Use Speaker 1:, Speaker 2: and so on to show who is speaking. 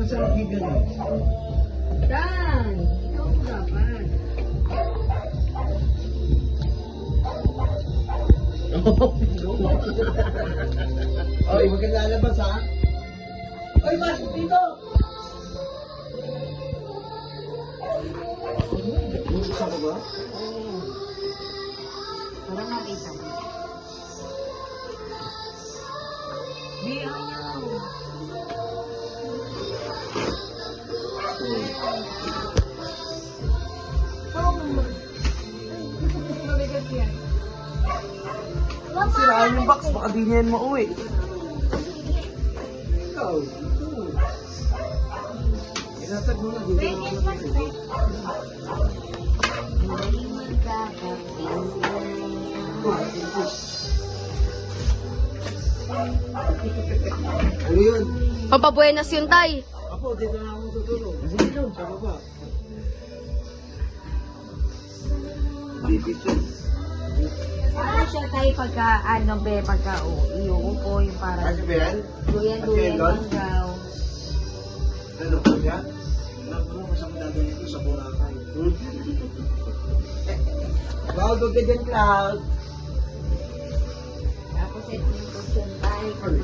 Speaker 1: sa kaibigan mo?
Speaker 2: Dan, ikaw mo dapat.
Speaker 1: Oy, huwag kang lalabas ha. Oy, mas dito! Gusto ka ba?
Speaker 2: Para nakita mo. Di, ayaw. Mabigat yan.
Speaker 3: Siraan yung box, baka di niyan mauwi.
Speaker 1: Ikaw. Inatag mo na dito.
Speaker 2: Hindi
Speaker 1: Ano yun?
Speaker 4: Pampabuenas yun, tay.
Speaker 1: Apo, dito na ako tutulog. Sige doon, sa baba. Bibisyon.
Speaker 2: Ano siya tayo pagka, ano be, pagka iuupo yung parang
Speaker 1: Kasi ba yan?
Speaker 2: duyan-duyan lang daw.
Speaker 1: Ano po siya? Nakuha ko sa mga dito sa Boracay. Cloud, huwag ka dyan, Cloud.
Speaker 2: Tapos ito yung question tayo, pag